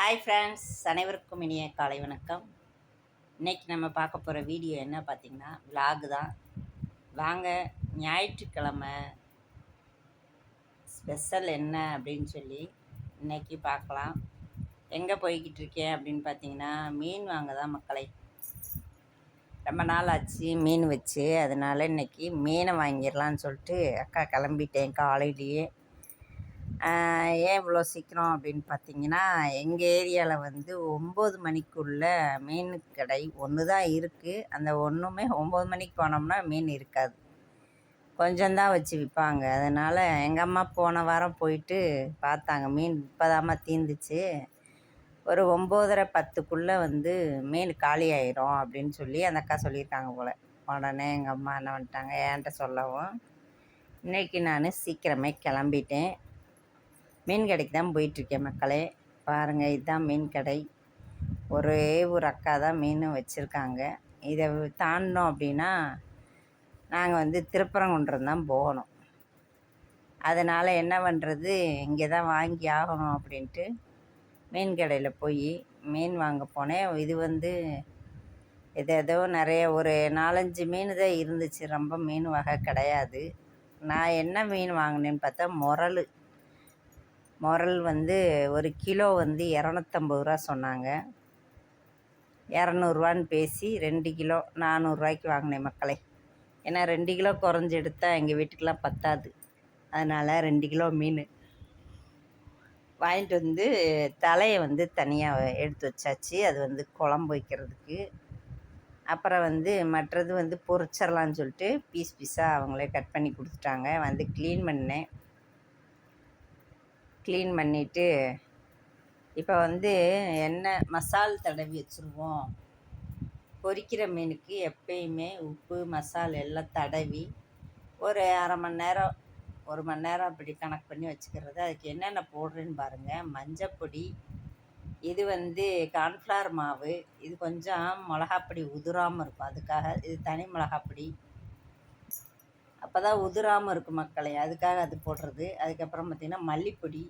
Hi friends, அனைவருக்கும் இனிய காலை வணக்கம். இன்றைக்கி நம்ம பார்க்க போகிற வீடியோ என்ன பார்த்திங்கன்னா விலாகு தான். வாங்க, ஞாயிற்றுக்கிழமை ஸ்பெஷல் என்ன அப்படின்னு சொல்லி இன்றைக்கி பார்க்கலாம். எங்கே போய்கிட்டு இருக்கேன் அப்படின்னு பார்த்தீங்கன்னா மீன் வாங்க தான் மக்களை. ரொம்ப நாள் ஆச்சு மீன் வச்சு, அதனால் இன்றைக்கி மீனை வாங்கிடலான்னு சொல்லிட்டு அக்கா கிளம்பிட்டேன் காலையிலேயே. ஏன் இவ்வளோ சீக்கிரம் அப்படின்னு பார்த்தீங்கன்னா, எங்கள் ஏரியாவில் வந்து 9 மணிக்குள்ளே மீன் கடை ஒன்று தான் இருக்குது. அந்த ஒன்றுமே 9 மணிக்கு போனோம்னா மீன் இருக்காது, கொஞ்சம்தான் வச்சு விற்பாங்க. அதனால் எங்கள் அம்மா போன வாரம் போயிட்டு பார்த்தாங்க, மீன் இப்போதாம்மா தீர்ந்துச்சு, ஒரு 9:30 10க்குள்ளே வந்து மீன் காலி ஆயிரும் அப்படின்னு சொல்லி அந்த அக்கா சொல்லியிருக்காங்க போல். உடனே எங்கள் அம்மா என்ன பண்ணிட்டாங்க, என்கிட்ட சொல்லவும் இன்றைக்கி நான் சீக்கிரமே கிளம்பிட்டேன். மீன் கடைக்கு தான் போயிட்டுருக்கேன் மக்களே. பாருங்கள், இதுதான் மீன் கடை. ஒரே ஒரு அக்கா தான் மீன் வச்சுருக்காங்க. இதை தாண்டினோம் அப்படின்னா நாங்கள் வந்து திருப்பரங்குன்றம் தான் போகணும். அதனால் என்ன பண்ணுறது, இங்கே தான் வாங்கி ஆகணும் அப்படின்ட்டு மீன் கடையில் போய் மீன் வாங்க போனேன். இது வந்து ஏதோ நிறைய ஒரு 4-5 மீன் தான் இருந்துச்சு, ரொம்ப மீன் வகை கிடையாது. நான் என்ன மீன் வாங்கினேன்னு பார்த்தா முரல் வந்து ஒரு கிலோ வந்து 250 ரூபா சொன்னாங்க. 200 பேசி 2 கிலோ 400 வாங்கினேன் மக்களே. ஏன்னா 2 கிலோ குறைஞ்சி எடுத்தால் எங்கள் வீட்டுக்கெலாம் பத்தாது. அதனால் 2 கிலோ மீன் வாங்கிட்டு வந்து தலையை வந்து தனியாக எடுத்து வச்சாச்சு. அது வந்து குழம்பு வைக்கிறதுக்கு. அப்புறம் வந்து மற்றது வந்து பொரிச்சிடலான்னு சொல்லிட்டு பீஸாக அவங்களே கட் பண்ணி கொடுத்துட்டாங்க. வந்து க்ளீன் பண்ணேன். க்ளீன் பண்ணிவிட்டு இப்போ வந்து எண்ணெய் மசால் தடவி வச்சுருவோம். பொரிக்கிற மீனுக்கு எப்பயுமே உப்பு மசால் எல்லாம் தடவி ஒரு அரை மணி நேரம் 1 மணி நேரம் அப்படி கணக்கு பண்ணி வச்சுக்கிறது. அதுக்கு என்னென்ன போடுறேன்னு பாருங்கள். மஞ்சப்பொடி, இது வந்து கார்ன்ஃப்ளவர் மாவு, இது கொஞ்சம் மிளகாப்பொடி உதிராமல் இருக்கும், அதுக்காக இது தனி மிளகாப்பொடி. அப்போ தான் உதிராமல் இருக்கும் மக்களே, அதுக்காக அது போடுறது. அதுக்கப்புறம் பார்த்திங்கன்னா மல்லிப்பொடி,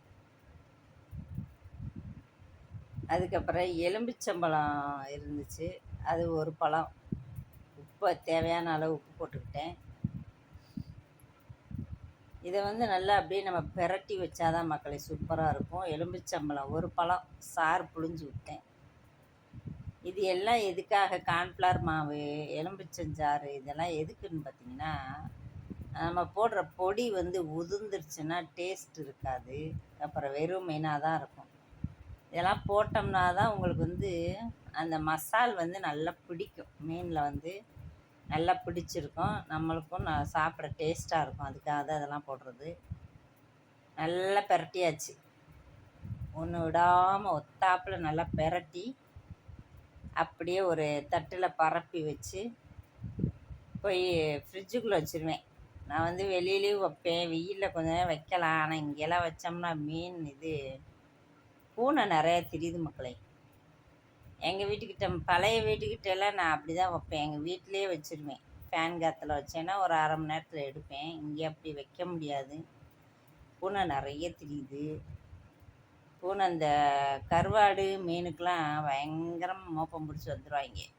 அதுக்கப்புறம் எலும்பிச்சம்பழம் இருந்துச்சு, அது ஒரு பழம். உப்பு தேவையான அளவு உப்பு போட்டுக்கிட்டேன். இதை வந்து நல்லா அப்படியே நம்ம பெரட்டி வச்சாதான் மக்களே சூப்பராக இருக்கும். எலும்பிச்சம்பழம் ஒரு பழம் சாறு புழிஞ்சு விட்டேன். இது எல்லாம் எதுக்காக, கார்ன்ஃப்ளவர் மாவு, எலும்பிச்சஞ்சாறு, இதெல்லாம் எதுக்குன்னு பார்த்திங்கன்னா, நம்ம போடுற பொடி வந்து உதிர்ந்துருச்சுன்னா டேஸ்ட் இருக்காது, அப்புறம் வெறும் மீனாக தான் இருக்கும். இதெல்லாம் போட்டோம்னா தான் உங்களுக்கு வந்து அந்த மசால் வந்து நல்லா பிடிக்கும், மீனில் வந்து நல்லா பிடிச்சிருக்கும், நம்மளுக்கும் சாப்பிட்ற டேஸ்ட்டாக இருக்கும். அதுக்காக தான் இதெல்லாம் போடுறது. நல்லா பெரட்டியாச்சு, ஒன்று விடாமல் ஒத்தாப்பில் நல்லா பெரட்டி அப்படியே ஒரு தட்டில் பரப்பி வச்சு போய் ஃப்ரிட்ஜுக்குள்ளே வச்சுருவேன். நான் வந்து வெளியிலேயும் வைப்பேன், வெயிலில் கொஞ்சம் நேரம் வைக்கலாம். ஆனால் இங்கெல்லாம் வச்சோம்னா மீன் இது பூனை நிறைய தெரியுது மக்களே. எங்கள் வீட்டுக்கிட்ட பழைய வீட்டுக்கிட்டெல்லாம் நான் அப்படி தான் வைப்பேன். எங்கள் வீட்டிலே வச்சுருவேன். ஃபேன் காற்றுல வச்சேன்னா ஒரு அரை மணி நேரத்தில் எடுப்பேன். இங்கே அப்படி வைக்க முடியாது, பூனை நிறைய தெரியுது. பூனை இந்த கருவாடு மீனுக்கெலாம் பயங்கரமாக மோப்பம் பிடிச்சி வந்துடுவாங்க.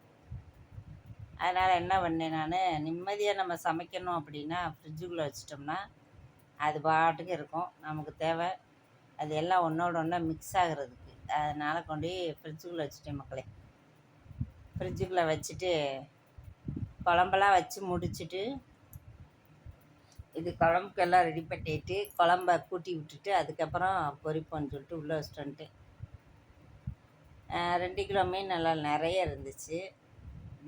அதனால் என்ன பண்ணேன், நான் நிம்மதியாக நம்ம சமைக்கணும் அப்படின்னா ஃப்ரிட்ஜுக்குள்ளே வச்சிட்டோம்னா அது பாட்டுக்கு இருக்கும். நமக்கு தேவை அது எல்லாம் ஒன்றோட ஒன்றா மிக்ஸ் ஆகிறதுக்கு. அதனால் கொண்டு போய் ஃப்ரிட்ஜுக்குள்ளே வச்சுட்டேன் மக்களே. ஃப்ரிட்ஜுக்குள்ளே வச்சுட்டு குழம்பெல்லாம் வச்சு முடிச்சுட்டு, இது குழம்புக்கெல்லாம் ரெடி பண்ணிட்டு குழம்ப கூட்டி விட்டுட்டு அதுக்கப்புறம் பொரிப்போன்னு சொல்லிட்டு உள்ளே வச்சுட்டு வந்துட்டேன். 2 கிலோ மீன் நல்லா நிறைய இருந்துச்சு,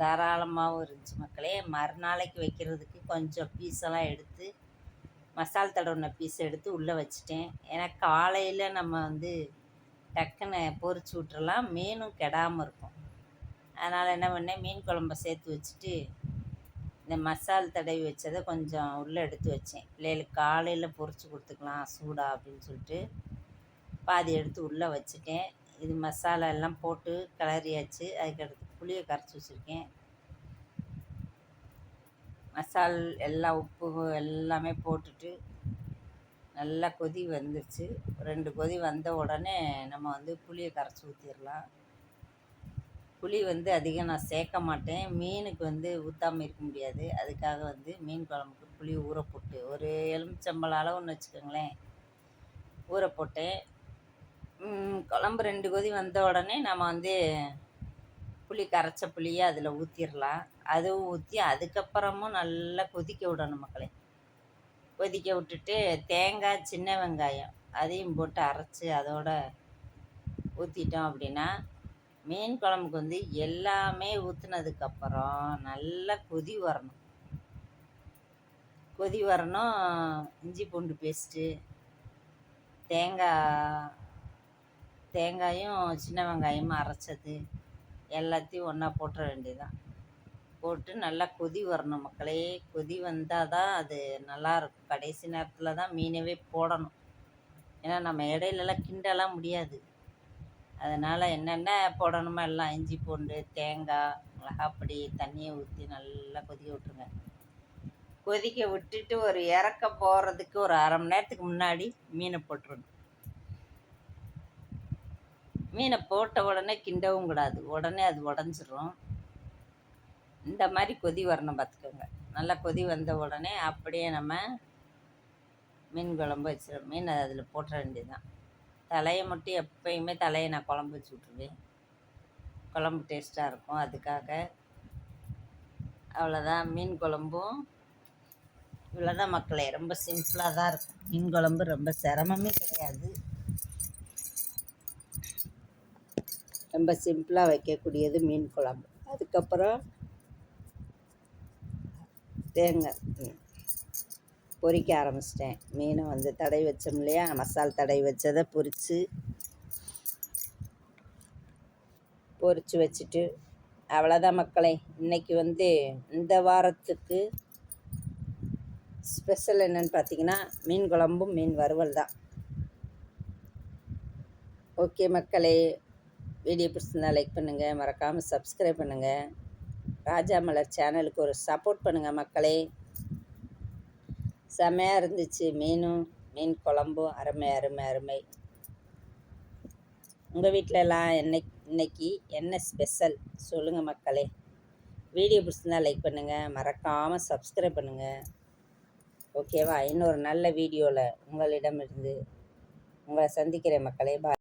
தாராளமாகவும் இருந்துச்சு மக்களே. மறுநாளைக்கு வைக்கிறதுக்கு கொஞ்சம் பீஸெல்லாம் எடுத்து, மசால் தடவின பீஸ் எடுத்து உள்ளே வச்சுட்டேன். ஏன்னா காலையில் நம்ம வந்து டக்குன்னு பொரிச்சு விட்டுறலாம், மீனும் கெடாமல் இருக்கும். அதனால் என்ன பண்ணேன், மீன் குழம்ப சேர்த்து வச்சுட்டு இந்த மசால் தடவி வச்சதை கொஞ்சம் உள்ளே எடுத்து வச்சேன். பிள்ளைகளுக்கு காலையில் பொரிச்சு கொடுத்துக்கலாம் சூடாக அப்படின்னு சொல்லிட்டு பாதி எடுத்து உள்ளே வச்சுட்டேன். இது மசாலா எல்லாம் போட்டு கிளறியாச்சு. அதுக்கடுத்து புளியை கரைச்சி வச்சுருக்கேன். மசால் எல்லாம் உப்பு எல்லாமே போட்டுட்டு நல்லா கொதி வந்துருச்சு. 2 கொதி வந்த உடனே நம்ம வந்து புளியை கரைச்சி ஊற்றிடலாம். புளி வந்து அதிகம் நான் சேர்க்க மாட்டேன். மீனுக்கு வந்து ஊற்றாமல் இருக்க முடியாது. அதுக்காக வந்து மீன் குழம்புக்கு புளி ஊற போட்டு ஒரு எலுமிச்சம்பழம் அளவுன்னு வச்சுக்கோங்களேன், ஊற போட்டேன். குழம்பு 2 கொதி வந்த உடனே நம்ம வந்து புளி கரைச்ச புளியை அதில் ஊற்றிடலாம். அதுவும் ஊற்றி அதுக்கப்புறமும் நல்லா கொதிக்க விடணும் மக்களே. கொதிக்க விட்டுட்டு தேங்காய், சின்ன வெங்காயம் அதையும் போட்டு அரைச்சி அதோட ஊற்றிட்டோம் அப்படின்னா, மீன் குழம்புக்கு வந்து எல்லாமே ஊற்றுனதுக்கப்புறம் நல்லா கொதி வரணும். கொதி வரணும். இஞ்சி பூண்டு பேஸ்ட்டு, தேங்காயும் சின்ன வெங்காயமும் அரைச்சது எல்லாத்தையும் ஒன்றா போட்டுற வேண்டியதுதான். போட்டு நல்லா கொதி வரணும் மக்களே. கொதி வந்தால் தான் அது நல்லாயிருக்கும். கடைசி நேரத்தில் தான் மீனவே போடணும். ஏன்னா நம்ம இடையிலலாம் கிண்டலாம் முடியாது. அதனால் என்னென்ன போடணுமோ எல்லாம் இஞ்சி பூண்டு, தேங்காய், மிளகாப்பொடி, தண்ணியை ஊற்றி நல்லா கொதிக்க விட்ருங்க. கொதிக்க விட்டுட்டு ஒரு இறக்க போகிறதுக்கு ஒரு அரை மணி நேரத்துக்கு முன்னாடி மீனை போட்டுருணும். மீனை போட்ட உடனே கிண்டவும் கூடாது, உடனே அது உடஞ்சிரும். இந்த மாதிரி கொதி வரணும் பார்த்துக்கோங்க. நல்லா கொதி வந்த உடனே அப்படியே நம்ம மீன் குழம்பு வச்சிடும். மீன் அதில் போட்டுற வேண்டியதுதான். தலையை மட்டும் எப்பயுமே தலையை நான் குழம்பு வச்சு விட்ருவேன். குழம்பு டேஸ்ட்டாக இருக்கும். அதுக்காக அவ்வளோதான். மீன் குழம்பும் இவ்வளோதான் மக்களே. ரொம்ப சிம்பிளாக தான் இருக்கும். மீன் குழம்பு ரொம்ப சிரமமே கிடையாது. ரொம்ப சிம்பிளாக வைக்கக்கூடியது மீன் குழம்பு. அதுக்கப்புறம் தேங்காய் பொரிக்க ஆரம்பிச்சிட்டேன். மீனை வந்து தடவி வச்சோம் இல்லையா, மசால் தடவி வச்சதை பொரிச்சு வச்சுட்டு அவ்வளோதான் மக்களே. இன்றைக்கி வந்து இந்த வாரத்துக்கு ஸ்பெஷல் என்னென்னு பார்த்தீங்கன்னா மீன் குழம்பும் மீன் வறுவல் தான். ஓகே மக்களே, வீடியோ பிடிச்சிருந்தா லைக் பண்ணுங்கள், மறக்காமல் சப்ஸ்கிரைப் பண்ணுங்கள். ராஜா மலர் சேனலுக்கு ஒரு சப்போர்ட் பண்ணுங்கள் மக்களே. செம்மையாக இருந்துச்சு. மீன் குழம்பும் அருமை அருமை அருமை. உங்கள் வீட்டிலலாம் இன்னைக்கு என்ன ஸ்பெஷல் சொல்லுங்கள் மக்களே. வீடியோ பிடிச்சிருந்தா லைக் பண்ணுங்கள், மறக்காமல் சப்ஸ்கிரைப் பண்ணுங்கள். ஓகேவா? இன்னொரு நல்ல வீடியோவில் உங்களிடமிருந்து உங்களை சந்திக்கிறேன் மக்களே. பாய்.